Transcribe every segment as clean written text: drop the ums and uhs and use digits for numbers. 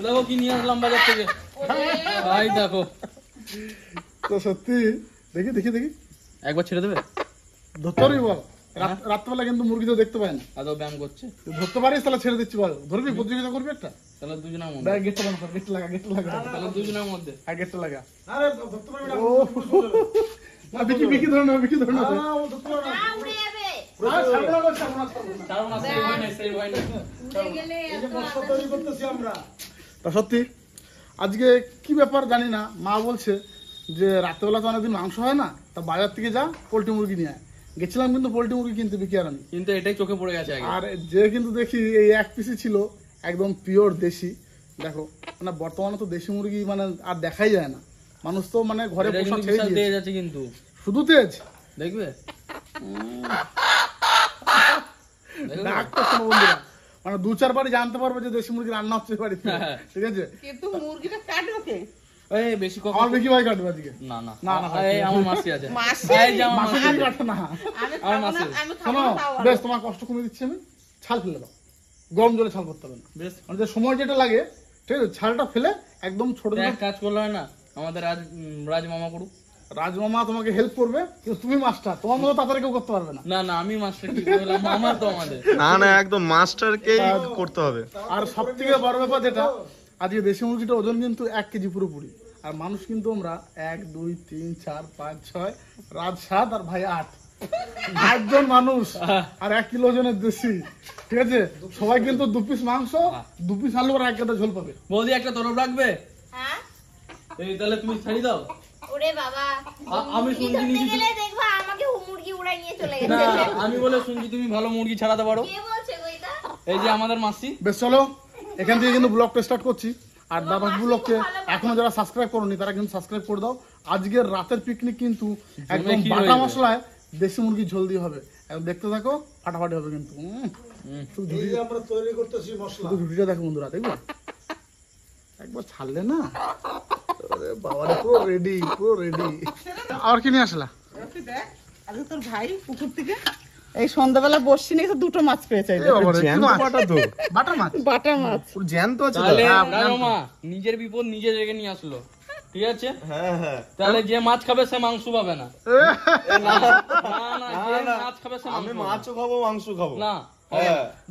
দেখো কি নিয়ে আসলাম বাজার থেকে ভাই, দেখো তো সত্যি দেখি দেখি দেখি একবার ছেড়ে দেবে, ধরতে পারবি বল? রাত্রেবেলা কিন্তু মুরগি তো দেখতে পায় না, আদৌ ব্যায়াম করছে, ধরতে পারিস তাহলে ছেড়ে দিচ্ছি বল। ধরবি, প্রতিযোগিতা করবি একটা, তাহলে দুজনের মধ্যে, দেখ গেটটা বন্ধ কর, গেটটা লাগা, গেটটা লাগা, তাহলে দুজনের মধ্যে আর গেটটা লাগা। ও না, বিকি বিকি ধরে না, বিকি ধরে না, সত্যি আজকে কি ব্যাপার জানি না। মা বলছে যে রাত্রেবেলা তো অনেকদিন মাংস হয় না, তা বাজার থেকে যা পোল্ট্রি মুরগি নিয়ে আয়। গেছিলাম কিন্তু পোল্ট্রি মুরগি কিনতে, বিকি আর আমি, কিন্তু এটাই চোখে পড়ে গেছে। আর যে কিন্তু দেখি এই এক পিসি ছিল একদম পিওর দেশি। দেখো মানে বর্তমানে তো দেশি মুরগি মানে আর দেখাই যায় না, মানুষ তো মানে ঘরে পোষা ছেড়ে দিয়ে যাচ্ছে, কিন্তু শুধু তেজ দেখবে ডাক্তার শোনো বন্ধুরা, মানে 2-4 বারই জানতে পারবে যে দেশি মুরগি রান্না হচ্ছে বাড়িতে, ঠিক আছে? কিন্তু মুরগিটা কাটবে কে? এই বেশি কথা, আমার বেশি ভাই কাটবে আজকে। না না না না, এই আমার মাসি আছে, মাসি? এই যে আমার মাসি মাসি আছে। কাটে না। আমি আমার খাবো মাসি। না, আমি খাবো শোনো না, তাও বেশ, তোমার কষ্ট কমিয়ে দিচ্ছি আমি, ছাল ফেলে দাও, গরম জলে ছাল করতে হবে না, বেশ, মানে যে সময় যেটা লাগে ঠিক আছে, ছালটা ফেলে একদম ছোট এক কাজ করলে হয় না, আমাদের রাজ মামা করুক। রাজমামা তোমাকে হেল্প করবে, কিন্তু তুমি মাস্টার, তোমার মতো তাড়াতাড়ি কেউ করতে পারবে না। না না, আমি মাস্টার কি বললাম, মামা তো আমাদের। না না, একদম মাস্টারকেই করতে হবে। আর সব থেকে বড় ব্যাপার যেটা, আজকে দেশি মুরগিটা ওজন কিন্তু 1 কেজি পুরোপুরি, আর মানুষ কিন্তু আমরা 1 2 3 4 5 6, রাত 7 আর ভাই 8, 8 জন মানুষ আর 1 কিলো ওজনের দেশি, ঠিক আছে? সবাই কিন্তু 2 পিস মাংস, 2 পিস আলু আর 1 গাদা ঝোল পাবে। বৌদি একটা তরফ রাখবে? হ্যাঁ এই তাহলে তুমি ছাড়ি দাও। ওরে বাবা, আমি শুনছি মুরগি গেলে দেখবা আমাকে মুরগি উড়াই নিয়ে চলে না, গেছে। আমি বলে শুনছি তুমি ভালো মুরগি ছাড়াতে পারো। কে বলছে কইতা? এই যে আমাদের মাসি। বেশ চলো, এখান থেকে কিন্তু ব্লগটা স্টার্ট করছি। আর দাদা ব্লগকে এখনো যারা সাবস্ক্রাইব করোনি তারা কিন্তু সাবস্ক্রাইব করে দাও। আজকের রাতের পিকনিক কিন্তু একদম বাটা মশলায় দেশি মুরগি ঝোল দিয়ে হবে, একদম দেখতে থাকো, ফাটাফাটি হবে কিন্তু। আমরা তৈরি করতেছি মশলা, রুটিটা দেখো বন্ধুরা, দেখবে একবার ছাড়লে না, আরে বাবারে পুরো রেডি, পুরো রেডি। আর কি নিয়ে আসলা? দেখ, আজকে তোর ভাই পুকুর থেকে এই সন্ধ্যাবেলা বসছি নিয়ে 2টো মাছ পেয়েছে। বাটা মাছ, বাটা মাছ জ্যান্ত আছে। তাহলে মা নিজের বিপদ নিজে রেখে নিয়ে আসলো, ঠিক আছে? হ্যাঁ হ্যাঁ, তাহলে যে মাছ খাবে সে মাংস পাবে না। না না, যে মাছ খাবে সে আমি মাছও খাবো মাংস খাবো না,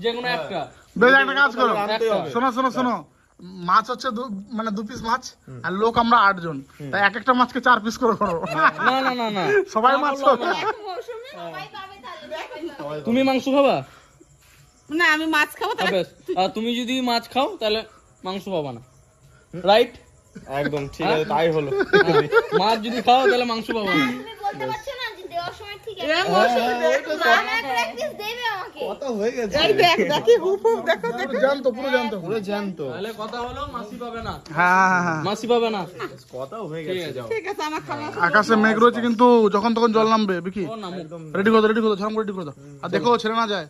যে কোনো একটা। বেশ একটা কাজ করো, শোনো শোনো শোনো, মাছ হচ্ছে মানে 2 পিস মাছ, আর লোক আমরা 8 জন, তাই এক একটা মাছকে 4 পিস করে করো। না না না না, সবাই মাছ খাবে। সবাই পাবে তাহলে। তুমি মাংস খাবা? না, আমি মাছ খাবো তাহলে। বেশ, আর তুমি যদি মাছ খাও তাহলে মাংস পাবা না, রাইট? একদম ঠিক আছে, তাই হলো। মাছ যদি খাও তাহলে মাংস পাবা না। তুমি বলতে পারছো না যে দেওয়ার সময় ঠিক আছে? এ মৌসুমী দেখ, মামা প্র্যাকটিস দেবে আমাকে। কথা হয়ে গেছে, এই দেখ, দেখি হুপ হুপ, দেখো দেখো। জানতো, পুরো জানতো, পুরো জ্যান্ত। তাহলে কথা হলো মাসি পাবে না, হ্যাঁ হ্যাঁ। মাসি পাবে না। কথাও হয়ে ঠিক গেছে। আছে, যাও। ঠিক আছে, আমার খাওয়া আকাশে মেঘ রয়েছে কিন্তু যখন তখন জল নামবে, বিকি ও নামুক। রেডি করে দাও, রেডি করে দাও, ঝাম করে রেডি করে দাও। আর দেখো ছেড়ে না যায়।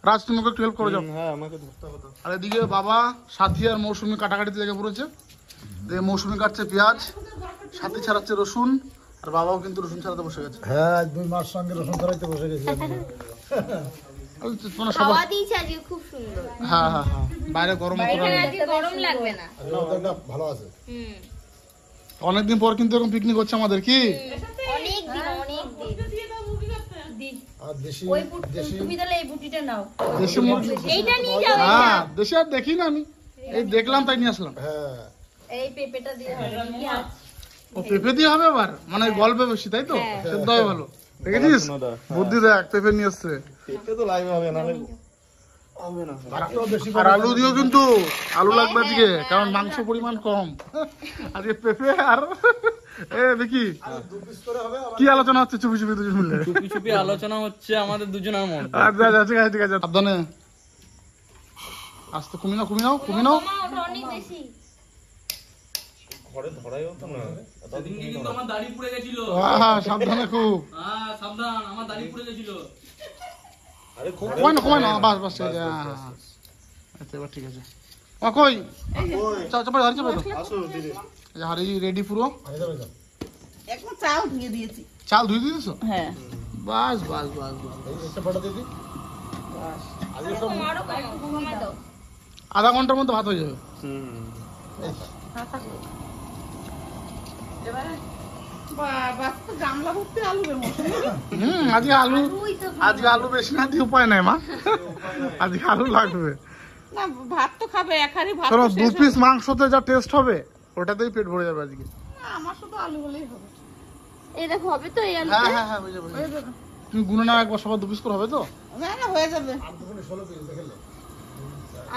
রাজ তুমি একটু হেল্প করে যাও। হ্যাঁ, আমাকে ধরতে হবে তো। আর এদিকে বাবা সাথী আর মৌসুমি কাটাকাটিতে লেগে পড়েছে। মৌসুমি কাটছে পেঁয়াজ, সাথী ছাড়াচ্ছে রসুন, আর বাবাও কিন্তু রসুন ছাড়াতে বসে গেছে। হ্যাঁ, 2 মাস সঙ্গে রসুন ছাড়াইতে বসে গেছি। খাওয়া দিয়েছে আজকে খুব সুন্দর। হ্যাঁ হ্যাঁ হ্যাঁ, বাইরে গরম এখানে আজকে গরম লাগবে না। ভালো আছে। অনেকদিন পর কিন্তু এরকম পিকনিক হচ্ছে আমাদের, কি অনেক দিন, অনেক দিন। আর দেশি ওই বুট তুমি তাহলে এই বুটিটা নাও, দেশি মুরগি। এইটা নিয়ে যাও। হ্যাঁ, দেশে আর দেখি না আমি, এই দেখলাম তাই নিয়ে আসলাম। হ্যাঁ, এই পেঁপেটা দিয়ে হবে কি আছে? ও পেঁপে দিয়ে হবে আবার, মানে গল্পে বেশি তাই তো, সেদ্ধ হবে ভালো। দেখেছিস বুদ্ধি, দেখ পেঁপে নিয়ে আসছে। পেঁপে তো লাগবে, হবে না হবে না। আর আলু দিও কিন্তু, আলু লাগবে আজকে, কারণ মাংস পরিমাণ কম আজকে। পেঁপে আর দেখি কি আলোচনা হচ্ছে চুপি চুপি দুজন মিলে। চুপি চুপি আলোচনা হচ্ছে আমাদের দুজনের মধ্যে। আচ্ছা ঠিক আছে ঠিক আছে, সাবধানে আস্তে, কমি নাও কমি নাও কমি নাও। মামা ওটা অনেক বেশি। ঘরে ধরাই হতো না। সেদিনকে কিন্তু আমার দাড়ি পুড়ে গেছিল। হ্যাঁ সাবধানে খুব, হ্যাঁ সাবধান, আমার দাড়ি পুড়ে গেছিল। আরে কমাই না কমাই না, বাস বাস, আচ্ছা এবার ঠিক আছে। কই চাপা হারি, চাপা আসো দিদি। হারি রেডি পুরো। এখন চাল ধুয়ে দিয়েছি। চাল ধুয়ে দিয়েছো? হ্যাঁ, বাস বাস বাস বাস। একটা ফটো দিদি। মারো কমাই দাও। আধা ঘন্টার মধ্যে ভাত হয়ে যাবে। এবারে বাবা তো গামলা ভর্তি আলু বের মতো আজকে আলু, আলুই তো আজকে আলু বেশি না দিয়ে উপায় নাই মা, আজকে আলু লাগবে। না, ভাত তো খাবে, এক হাঁড়ি ভাত শোনো, তো দু শেষ পিস মাংসতে যা টেস্ট হবে ওটাতেই পেট ভরে যাবে আজকে। হবে। না, আমার শুধু আলু হলেই হবে। এই দেখো হবে তো এই আলু হ্যাঁ হ্যাঁ হ্যাঁ, হয়ে যাবে। হয়ে যাবে। তুমি গুনে নাও একবার, সবার 2 পিস করে হবে তো? না না, হয়ে যাবে।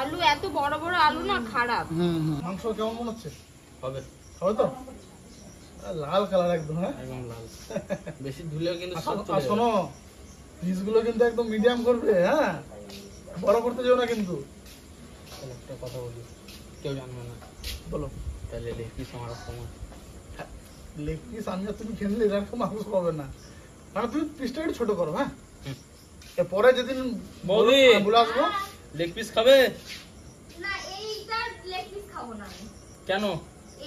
আলু এত বড় বড় আলু না খারাপ। মাংস কেমন মনে হচ্ছে? হবে হবে তো? লাল কালার একদম। হ্যাঁ, একদম লাল, বেশি ধুলেও কিন্তু আর সব শোনো- চলে আর যাবে। শোনো, পিসগুলো কিন্তু একদম মিডিয়াম করবে। হ্যাঁ, বড় করতে যাও না কিন্তু। তাহলে একটা কথা বলি, কেউ জানবে না, বলো। তাহলে লেগ পিস আমার সময় লেগ পিস আমি আর তুমি খেলে এরকম মাংস পাবে না, মানে তুমি পিসটা একটু ছোট করো। হ্যাঁ, এরপরে যেদিন বৌদি। বলে আসবো, লেগ পিস খাবে? না এইটা লেগ পিস খাবো না আমি। কেন?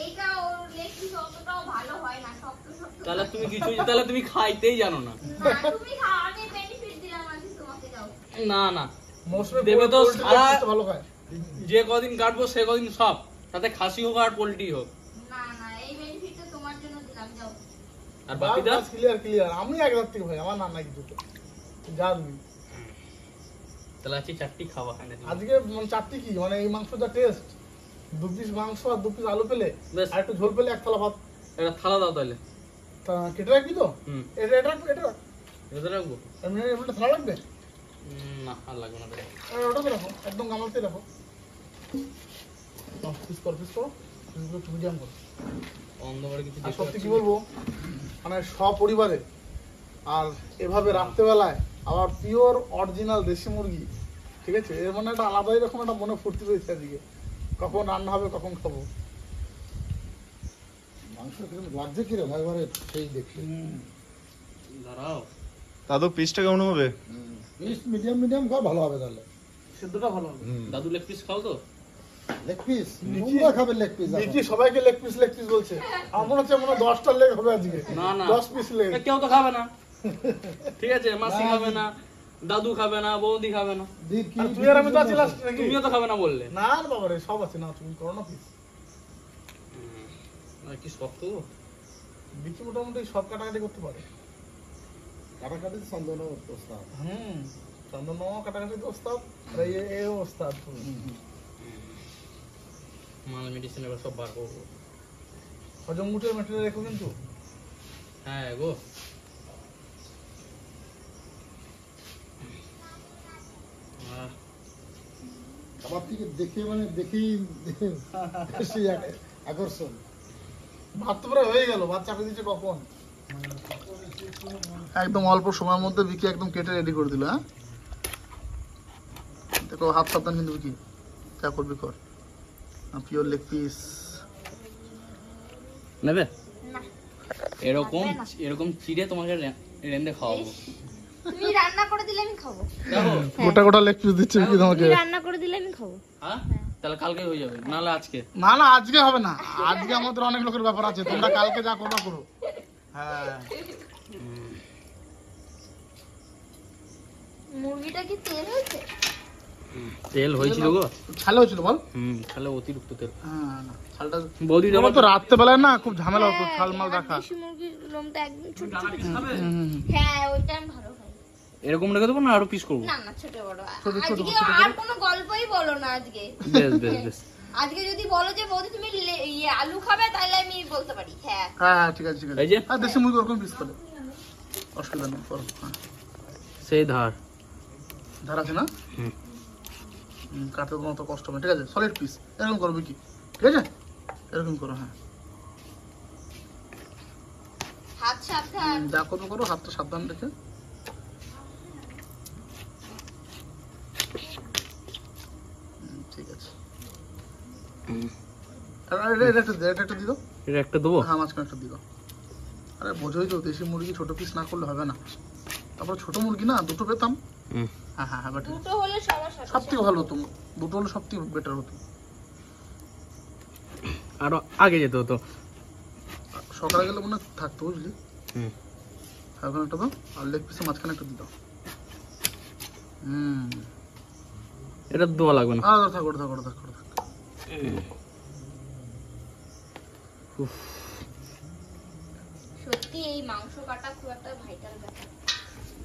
এইটা ওর লেগ পিস অতটাও ভালো হয় না, শক্ত শক্ত। তাহলে তুমি কিছু, তাহলে তুমি খাইতেই জানো না। না তুমি খাও, আমি বেনিফিট দিলাম আজ তোমাকে, যাও। না না, মৌসুমে দেবে তো পোল্ট্রি লেগ সারা- পিসটা ভালো খায়। যে কদিন কাটবো সে কদিন সব, তাতে খাসি হোক আর পোল্ট্রি হোক। না না, এই বেনিফিটটা তোমার জন্য দিলাম, যাও। আর বাকিটা ক্লিয়ার। আমি এক রাত থেকে ভাই, আমার নানা কিছু জানবি। তাহলে আজকে 4টি খাওয়া হয় না। আজকে মানে 4টি কি, মানে এই মাংস যা টেস্ট, 2 পিস মাংস আর 2 পিস আলু পেলে, বেশ। আর একটু ঝোল পেলে, এক থালা ভাত। একটা থালা দাও তাহলে। তা কেটে রাখবি তো? হুম, এটা এটা এটা রাখ। এটা রাখবো। এমনি এমনি থালা লাগবে? না আর লাগবে না। দেখো আর ওটাতে রাখো, একদম গামলাতে রাখো। পিস করো, পিসগুলো একটু মিডিয়াম করো। অন্ধকারে কিছু আর দেখতে সত্যি পাচ্ছি কি না। বলবো, মানে সপরিবারে আর এভাবে রাত্রেবেলায় আবার পিওর অরিজিনাল দেশি মুরগি, ঠিক আছে, এর মানে একটা আলাদাই রকম একটা মনে ফুর্তি রয়েছে আজকে। কখন রান্না হবে, কখন খাবো। মাংস কিরকম লাগছে কিরকম এবারে সেই দেখি। দাঁড়াও, দাদু পিসটা কেমন হবে? পিস মিডিয়াম মিডিয়াম কর, ভালো হবে তাহলে। সেদ্ধটা ভালো হবে। দাদু লেগ পিস খাও তো? লেগ পিস তোমরা খাবে লেগ পিস? দেখি সবাইকে লেগ পিস বলছে, আমার মনে হচ্ছে মনে হয় 10টা লেগ হবে আজকে। না না, 10 পিস লেগ। কেউ তো খাবে না। ঠিক আছে, মাসি খাবে না, দাদু খাবে না, বৌদি খাবে না, দীপ কি আর তুই আর আমি তো আছি লাস্ট নাকি? তুমিও তো খাবে না বললে। না রে বাবা রে, সব আছে না, তুমি করো না পিস। কি শক্ত। দেখি মোটামুটি সব কাটাকাটি করতে পারে। কাটাকাটি সন্দেহ প্রস্তাব। চন্দন মামা কাটাকাটি ওস্তাদ, আর এই ওস্তাদ। মাল মেডিসিন এবার সব বার করবো। হজম মুঠের মেটেরিয়াল রেখো কিন্তু। হ্যাঁ গো, আমার থেকে দেখে মানে দেখেই বেশি আকর্ষণ। ভাত তো প্রায় হয়ে গেল, ভাত চাপে দিচ্ছে কখন? একদম অল্প সময়ের মধ্যে বিকি একদম কেটে রেডি করে দিল। হ্যাঁ, দেখো হাত সাবধান কিন্তু বিকি, যা করবি কর। পিওর লেগ পিস নেবে? না, এরকম লাগবে না। এরকম চিড়ে তোমাকে রেন্দে খাওয়াবো। তুমি রান্না করে দিলে আমি খাবো। দেখো, গোটা গোটা লেগ পিস দিচ্ছে বিকি তোমাকে। তুমি রান্না করে দিলে আমি খাবো। হ্যাঁ তাহলে কালকে হয়ে যাবে, নাহলে আজকে। না না, আজকে হবে না, আজকে আমাদের অনেক লোকের ব্যাপার আছে, তোমরা কালকে যা করবা করো। হ্যাঁ, মুরগিটা কি তেল হয়েছে? তেল হয়েছিল গো। ছালে হয়েছিল বল? তাহলে অতিরিক্ত তেল। হ্যাঁ, না, ছালটা বৌদি তোমার তো রাত্রেবেলায় না খুব ঝামেলা হতো ছাল মাল রাখা। দেশি মুরগির লোমটা একদম ছোট ছোট। খাবে? হ্যাঁ, ওইটা আমি ভালো খাই। এরকম রেখে দেবো না আরো পিস করবো? না না, ছোট বড়। ছোট ছোট আজকে ছোট আর কোনো গল্পই বলো না আজকে। বেশ বেশ বেশ। আজকে যদি বলো যে বৌদি তুমি আলু খাবে, তাহলে আমি বলতে পারি হ্যাঁ। হ্যাঁ ঠিক আছে, ঠিক আছে। এই যে। আর দেশি মুরগি ওরকম পিস করে, অসুবিধা নেই, করো। হ্যাঁ, সেই ধার। ধার আছে না? হুম। কাটতে কোনো তো কষ্ট হবে না, ঠিক আছে, সলিড পিস এরকম করবে কি, ঠিক আছে, এরকম করো। হ্যাঁ, হাত সাবধান। যা করবো করো, হাতটা সাবধান রেখে। ঠিক আছে, এটা একটা দিও। এটা একটা দেবো? হ্যাঁ, মাঝখানে একটা দিও। আরে বোঝোই তো, দেশি মুরগি ছোট পিস না করলে হবে না। তারপর ছোট মুরগি না, দুটো পেতাম। হ্যাঁ হ্যাঁ হ্যাঁ, বেটার, দুটো হলে সবার সাথে সব থেকে ভালো হতো, দুটো হলে সব থেকে বেটার হতো। আরো আগে যেতে হতো। সকালে গেলে মনে হয় থাকতো, বুঝলি? হুম। ওখানে একটা দাও, আর লেগ পিসের মাঝখানে একটা দিও। এটা দোয়া লাগবে না। থাকো। সত্যি এই মাংস কাটা খুব একটা ভাইটাল ব্যাপার।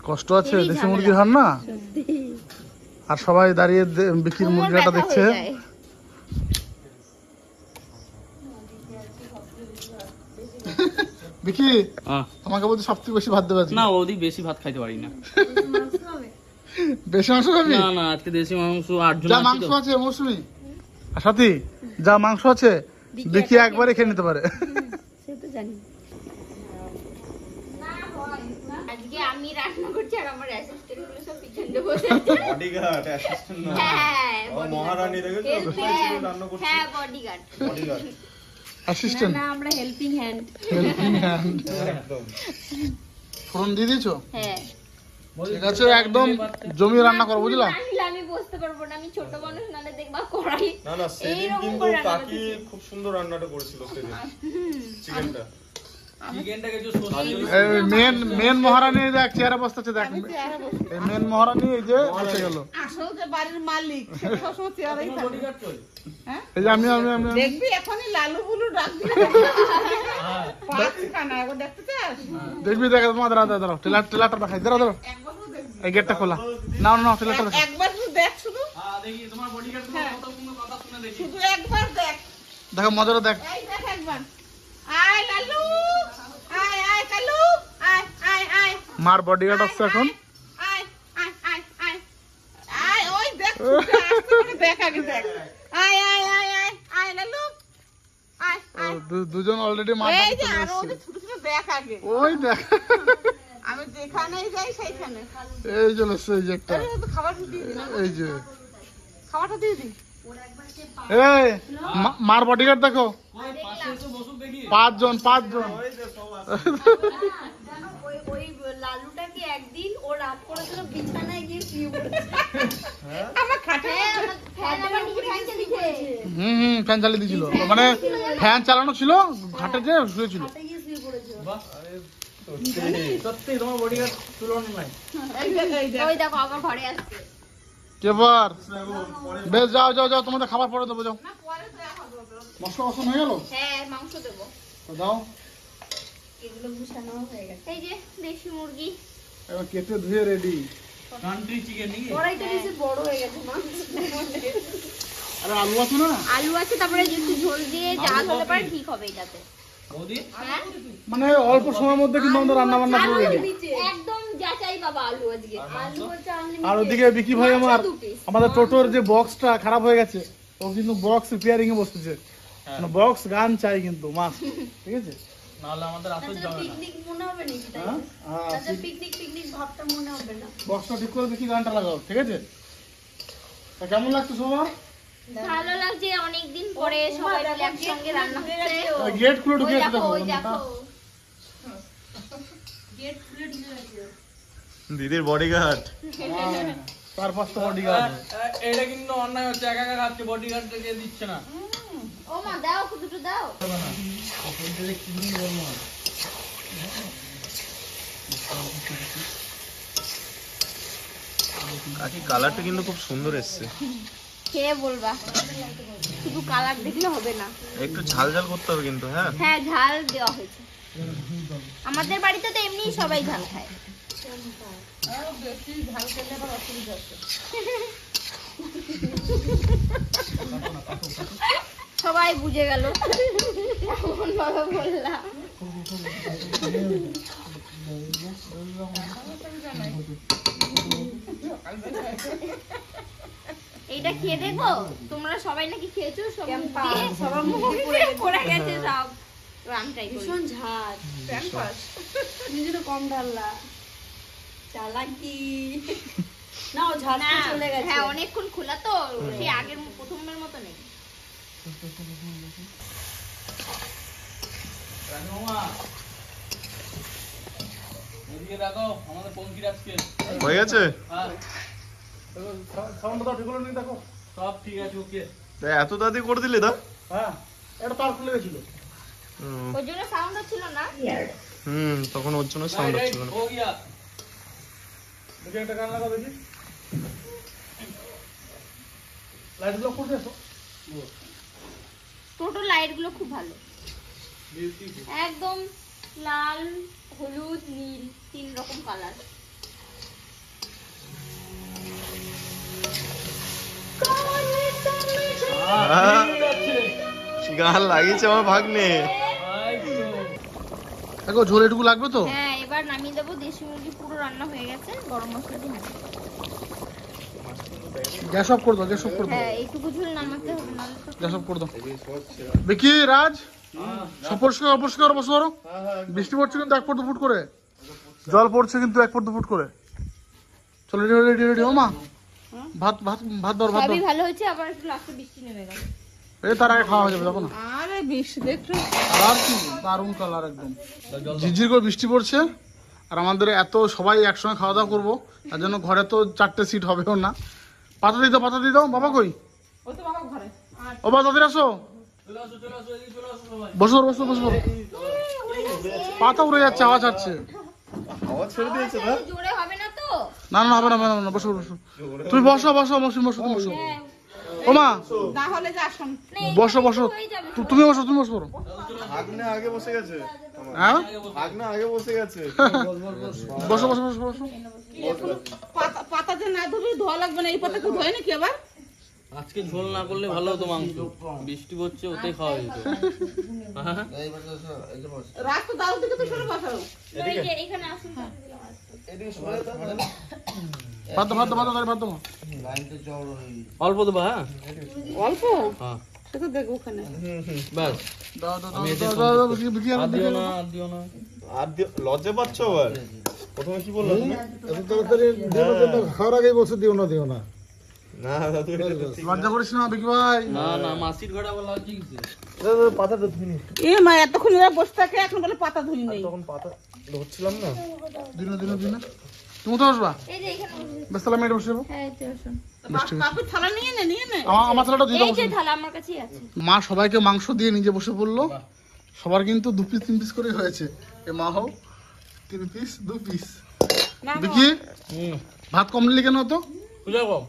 কষ্ট আছে দেশি মুরগির রান্না। আর সবাই দাঁড়িয়ে বিক্রির মুরগিটা দেখছে। বিকি তোমাকে বলতে সবথেকে বেশি ভাত দেবে না, ওদিক বেশি ভাত খাইতে পারি না। বেশি মাংস খাবি? না আজকে দেশি মাংস 8 জন যা আছি মাংস তো। আছে মৌসুমি আর সাথী, যা মাংস আছে বিকি একবারে খেয়ে নিতে পারে। আজকে আমি রান্না করছি আর আমার অ্যাসিস্ট্যান্ট গুলো সব পিছনে বসে আছে। বডিগার্ড অ্যাসিস্ট্যান্ট না, হ্যাঁ, ও মহারানী দেখেছো Helping রান্না করছে। হ্যাঁ, বডিগার্ড। বডিগার্ড অ্যাসিস্ট্যান্ট না, আমরা হেল্পিং হ্যান্ড। একদম। ফোড়ন দিয়ে দিয়েছো? হ্যাঁ। ঠিক আছে, একদম জমিয়ে রান্না করো, বুঝলা? আমি বসতে পারবো না, আমি ছোট মানুষ, নালে দেখবা কড়াই। না সেদিন এইরকম কিন্তু করে রান্না কাকি খুব সুন্দর রান্নাটা করেছিল সেদিন, চিকেনটা। চিকেনটাকে যে মেন মহারানী দেখ চেয়ারে বসতেছে, দেখ এই মেন মহারানী এই যে বসে গেল। আসল যে বাড়ির মালিক সে সবসময় চেয়ারেই থাকে। এই যে আমি দেখবি এখনই লালু বুলু ডাক দিলে পাঁচ খানা একবার দেখতে চাস? দেখবি, দেখ তোমার দাঁড়াও টেলারটা দেখাই, দাঁড়াও একবার দেখ, এই গেটটা খোলা, না টেলারটা দেখাই। একবার শুধু দেখ, শুধু দেখি তোমার বডিগার্ড কথা শুনে দেখি। শুধু একবার দেখ, দেখো মজাটা দেখ। এই দেখ একবার। আয় লালু, আয় আয় কালু, আয় আয় আয় মার বডিগার্ড আসছে এখন। আয় আয় আয় আয় আয়, ওই দেখ শুধু আস্তে করে দেখ, আগে দেখ। আয় আয় আয় আয় আয় লালু, আয় আয়। দুজন অলরেডি মার এই যে আরো ওদের ছোট ছোট দেখ আগে। ওই দেখ, আমি যেখানেই যাই সেইখানে। এই চলে এসছে এই যে একটা, আরে তো খাবারটা দিয়ে দিন, এই যে খাবারটা দিয়ে দিন। এই মার বডিগার্ড দেখো, পাঁচজন। ওই লালুটাকে একদিন ও রাত করেছিল বিছানায় গিয়ে শুয়ে পড়েছে। আমার খাটে ফ্যান আবার নিজে ফ্যান চালিয়েছে। ফ্যান চালিয়ে দিয়েছিল, মানে ফ্যান চালানো ছিল, ঘাটে যে শুয়েছিল। সত্যি তোমার বডিগার্ড তুলনা নাই। ওই দেখো আমার ঘরে আসছে। কেবার বেশ, যাও তোমাদের খাবার পরে দেবো, যাও। মশলা কষানো হয়ে গেল? হ্যাঁ, মাংস দেবো। দাও, এগুলো গুছানো হয়ে গেছে। এই যে দেশি মুরগি। এবার কেটে ধুয়ে রেডি। কান্ট্রি চিকেন নাকি? কড়াইটা বেশি বড় হয়ে গেছে মাংস। আরে আলু আছে না? আলু আছে, তারপরে একটু ঝোল দিয়ে জাল হলে পরে ঠিক হবে এটাতে। বৌদি হ্যাঁ? মানে অল্প সময়ের মধ্যে কিন্তু আমাদের রান্না বান্না পুরো রেডি। একদম যাচাই বাবা আলু আজকে। আলু হচ্ছে unlimited। আর ওদিকে বিকি ভাই আমাদের টোটোর যে বক্সটা খারাপ হয়ে গেছে, ও কিন্তু বক্স রিপেয়ারিং এ বসতেছে। মানে বক্স গান চাই কিন্তু মাস, ঠিক আছে? নাহলে আমাদের আসল যাবে না। পিকনিক মনে হবে নাকি তাই? তাতে পিকনিক ভাবটা মনে হবে না। বক্সটা ঠিক করে দেখি, গানটা লাগাও, ঠিক আছে? তা কেমন লাগছে সবার? ভালো লাগছে, অনেকদিন পরে সবাই মিলে একসঙ্গে রান্না হচ্ছে। গেট খুলে ওই ঢুকে দেখো, দেখো। ওই দেখো। গেট খুলে ঢুকে গেছে। দিদির বডিগার্ড। তার পাঁচটা বডিগার্ড। এটা কিন্তু অন্যায় হচ্ছে, একা খাচ্ছে, বডিগার্ডকে দিচ্ছে না। ও মা দাও, দুটো দাও। কাকি কালারটা কিন্তু খুব সুন্দর এসছে। খেয়ে বলবা, শুধু কালার দেখলে হবে না। একটু ঝাল করতে হবে কিন্তু। হ্যাঁ হ্যাঁ, ঝাল দেওয়া হয়েছে। আমাদের বাড়িতে তো এমনি সবাই ঝাল খায়। বেশি ঝাল খেলে আবার অসুবিধা আছে। সবাই বুঝে গেল এমন ভাবে বললাম। এইটা খেয়ে দেখো, তোমরা সবাই নাকি খেয়েছো? সবার মুখে পড়ে গেছে সব। আমি ট্রাই করি। ভীষণ ঝাল। নিজে তো কম ঢাললা। চালাকি না, ও ঝাল চলে গেছে। হ্যাঁ, অনেকক্ষণ খোলা তো, সেই আগের প্রথমের মতো নেই। এদিকে দেখো আমাদের পঙ্কির আজকে হয়ে গেছে। সাউন্ডটা দাও, ঠিক হলো নি? দেখো সব ঠিক আছে, ওকে। এত তাড়াতাড়ি করে দিলে দা? হ্যাঁ, এটা তার খুলে গেছিল। ওই জন্য সাউন্ড হচ্ছিল না। তখন ওর জন্য সাউন্ড হচ্ছিল না। ও গিয়া দেখি একটা গান লাগাও দেখি। না, হ্যাঁ, অনেকক্ষণ খোলা তো, সেই আগের প্রথমের মতো নেই। বক্সটা ঠিক করে দেখি গানটা লাগাও। লাইটগুলো করতে এসো। টোটো লাইট গুলো খুব ভালো, একদম লাল, হলুদ, নীল, 3 রকম কালার। গান লাগিয়েছে আমার ভাগ্নে। দেখো ঝোল এটুকু লাগবে তো। হ্যাঁ, এবার নামিয়ে দেবো। দেশি মুরগি পুরো রান্না হয়ে গেছে, গরম মশলা দিয়ে নামিয়ে দেবো। গ্যাস অফ করে দাও, গ্যাস অফ করে দাও, হ্যাঁ, এইটুকু ঝোল নামাতে হবে, নাহলে তো গ্যাস অফ করে দাও। বিকি, রাজ, সব পরিষ্কার অপরিষ্কার বসে করো। বৃষ্টি পড়ছে কিন্তু 1 ফুট 2 ফুট করে, জল পড়ছে কিন্তু 1 ফুট 2 ফুট করে। চলো রেডি রেডি রেডি। ও মা, ভাত ভাত ভাত দাও, ভাত দাও। সবই ভালো হয়েছে, আবার একটু লাস্টে বৃষ্টি নেমে গেল। এই তার আগে খাওয়া হয়ে যাবে, দেখো না। আরে বৃষ্টি দেখছো, আর কি দারুণ কালার একদম। ঝিরঝির করে বৃষ্টি পড়ছে, আর আমাদের এত সবাই একসঙ্গে খাওয়া দাওয়া করবো, তার জন্য ঘরে তো 4টে সিট হবেও না। পাতা দিয়ে দাও, পাতা দিয়ে দাও। বাবা কই? ও তো বাবা ঘরে। ও বাবা তাদের আসো, চলে আসো এদিকে চলে আসো সবাই। বসো বসো বসো। পাতা উড়ে যাচ্ছে, আওয়াজ হচ্ছে। আওয়াজ ছেড়ে দিয়েছে না? জোরে হবে না তো? না না হবে না, হবে না, বসো বসো। তুমি বসো বসো, মৌসুমি বসো, তুমি বসো। ও মা না হলে যা শোন, বসো বসো, তুমি বসো, তুমি বসো। ভাগ্নে আগে বসে গেছে। হ্যাঁ ভাগ্নে আগে বসে গেছে। বসো বসো বসো বসো। পাতা যে না ধুবি ধোয়া লাগবে না। এই পাতা কি ধোয় নাকি আবার? আজকে ঝোল না করলে ভালো হতো মাংস, বৃষ্টি পড়ছে ওতেই খাওয়া যেত। হ্যাঁ? রাত তো দাও দিকে তো সরে বসাও। এই যে এখানে আসুন। ভাত দাও, ভাত দাও, ভাত দাও, ভাত দাও। অল্প দেবা? হ্যাঁ অল্প হ্যাঁ, সে তো দেখো ওখানে। ব্যাস। দাও দাও আমি দাও এতে দাও দাও, বিকি, বিকি, আর দিও বিকি। না, আর দিও না। আর লজ্জা পাচ্ছ আবার? প্রথমে কি বললাম তুমি? এত তাড়াতাড়ি দিও না, তো খাওয়ার আগেই বলছে দিও না, দিও না। না দাদু এটা তো ঠিক। লজ্জা করিস না বিকি ভাই। না না, মাসির ঘরে আবার লজ্জা কিসে? পাতাটা ধুইনি। এ মা এতক্ষণ এরা বসে থাকে, এখন বলে পাতা ধুই নেই। তখন পাতা ধরছিলাম না। দিন দিন দিন। তুমি তো বসবা? এই যে এখানে বসে- বেশ তাহলে আমি এটা বসে যাবো। হ্যাঁ, এই যে আসুন। কাপড় থালা নিয়ে নে, নিয়ে নে। আমার থালাটা দিয়ে দাও। এই যে থালা আমার কাছেই আছে। মা সবাইকে মাংস দিয়ে নিজে বসে পড়লো। সবার কিন্তু 2 পিস 3 পিস করে হয়েছে। এ মা হোক 3 পিস 2 পিস। না গো। দেখি ভাত কম নিলি কেন তো? বুঝা কম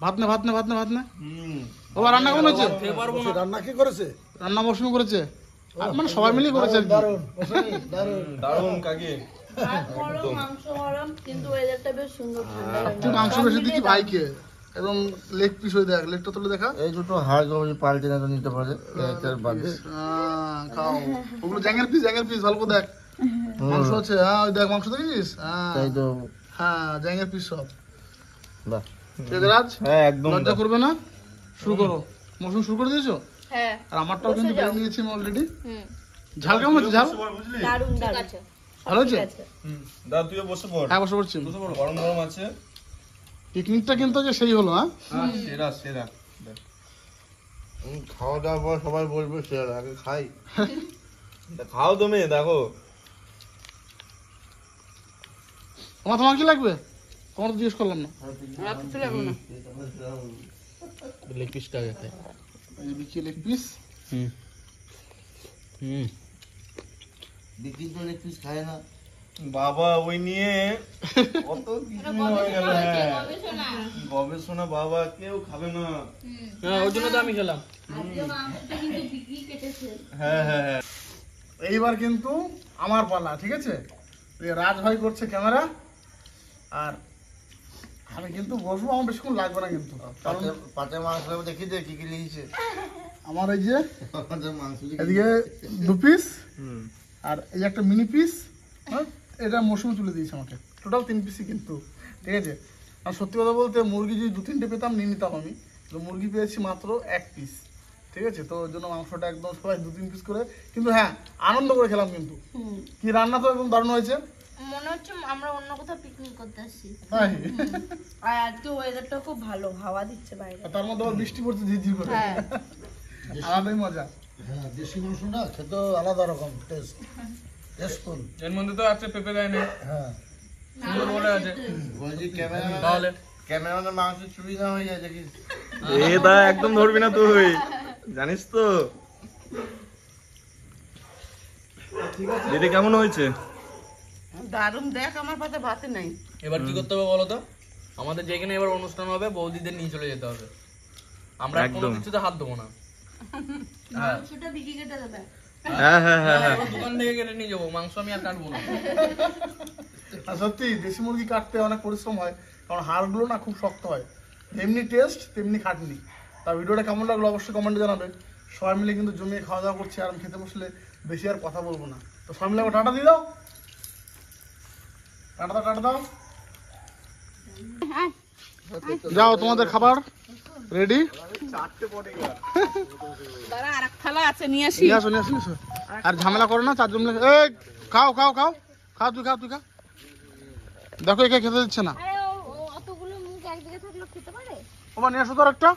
ভাত নে ভাত নে ভাত নে ভাত নে। ও রান্না কেমন হয়েছে? খেয়ে পারবো না। রান্না কি করেছে? রান্না মৌসুমি করেছে, আর মানে সবাই মিলে করেছে আর কি। দারুণ, মশাই, দারুণ। দারুণ কাকি। তুই মাংস বেশি দিচ্ছি ভাইকে, এবং লেগ পিস হয়ে দেখ, লেগটা তুলে দেখা। এই দুটো হাড় জমি পাল্টে না তো নিতে পারে, এটার বাদে। খাও ওগুলো জ্যাঙের পিস, জ্যাঙের পিস ভালো করে দেখ। মাংস আছে, হ্যাঁ ওই দেখ মাংস দেখেছিস? তাই তো। হ্যাঁ জ্যাঙের পিস সব। বাহ। ঠিক আছে রাজ, হ্যাঁ একদম। লজ্জা করবে না, শুরু করো। মৌসুম শুরু করে দিয়েছো? হ্যাঁ, আর আমারটাও কিন্তু বেড়ে নিয়েছি আমি অলরেডি। হুম, ঝাল কেমন হচ্ছে? ঝাল বুঝলি? দারুণ দারুণ। ভালো হয়েছে? দাদা তুইও বসে পড়। হ্যাঁ বসে পড়ছি। গরম গরম আছে। পিকনিকটা কিন্তু যে সেই হলো। হ্যাঁ সেরা সেরা। খাওয়া দাওয়ার পর সবাই বলবে সে আগে খাই। খাও তুমি দেখো। তোমার কি লাগবে? তোমার তো জিজ্ঞেস করলাম না। রাত তো লাগবে না। লেগ পিসটা আগে খাই। এই যে বিকি লেগ পিস। হুম হুম। বিক্রি তো লেগ পিস খায় না। বাবা ওই নিয়ে কত কিছু হয়ে গেল। হ্যাঁ গবেষণা বাবা, কেউ খাবে না। হ্যাঁ ওই জন্য তো আমি খেলাম। হ্যাঁ হ্যাঁ হ্যাঁ। এইবার কিন্তু আমার পালা, ঠিক আছে? এই রাজ ভাই করছে ক্যামেরা, আর আমি কিন্তু বসবো। আমার বেশিক্ষণ লাগবে না কিন্তু, কারণ পাটে মাংস দেখি দে কি কি লিখেছে। আমার এই যে পাটে মাংস এদিকে 2 পিস, হুম। আর এই যে একটা মিনি পিস, এটা মৌসুমি তুলে দিয়েছে আমাকে। টোটাল 3 পিসই কিন্তু, ঠিক আছে? আর সত্যি কথা বলতে মুরগি যদি 2-3টে পেতাম নিয়ে নিতাম আমি, তো মুরগি পেয়েছি মাত্র 1 পিস, ঠিক আছে? তো ওই জন্য মাংসটা একদম সবাই 2-3 পিস করে, কিন্তু হ্যাঁ আনন্দ করে খেলাম কিন্তু। কি রান্না তো একদম দারুণ হয়েছে। মনে হচ্ছে আমরা অন্য কোথাও পিকনিক করতে আসছি। তাই? আর আজকে ওয়েদারটা খুব ভালো, হাওয়া দিচ্ছে বাইরে। আর তার মধ্যে আবার বৃষ্টি পড়ছে ঝিরঝির করে, আলাদাই মজা। হ্যাঁ, দেশি মাংস না খেতেও আলাদা রকম টেস্ট, টেস্টফুল। এর মধ্যে তো আছে পেঁপে দেয় না, হ্যাঁ, সুন্দর বলে আছে। বলছি ক্যামেরা তাহলে ক্যামেরাম্যানের মাংস চুরি না হয়ে যায় দেখি। এ দা একদম ধরবি না তুই, জানিস তো। দিদি কেমন হয়েছে? দারুণ। দেখ আমার পাতে ভাতে নাই। এবার কি করতে হবে বলো তো? আমাদের যেখানে এবার অনুষ্ঠান হবে বৌদিদের নিয়ে চলে যেতে হবে। আমরা কোনো একদম। কিছুতে হাত দেবো না। মাংসটা বিক্রি কেটে দেবে। হ্যাঁ হ্যাঁ হ্যাঁ হ্যাঁ আমরা দোকান থেকে কেটে নিয়ে যাবো, মাংস আমি আর কাটবো না। আর সত্যি দেশি মুরগি কাটতে অনেক পরিশ্রম হয়, কারণ হাড়গুলো না খুব শক্ত হয়। যেমনি টেস্ট তেমনি খাটনি। তার ভিডিওটা কেমন লাগলো অবশ্যই কমেন্টে জানাবে। সবাই মিলে কিন্তু জমিয়ে খাওয়া দাওয়া করছি, আর আমি খেতে বসলে বেশি আর কথা বলবো না। তো সবাই মিলে টাটা দিয়ে দাও, টাটা দাও। যাও, তোমাদের খাবার রেডি। দাঁড়া, আর এক থালা আছে, নিয়ে আসি। নিয়ে আসো। আর ঝামেলা করো না, 4 জন মিলে। এই খাও, তুই খা। দেখো একে খেতে দিচ্ছে না। আরে ও অতগুলো মুখ একদিকে থাকলে খেতে পারে? ওমা নিয়ে আসো তো আর একটা।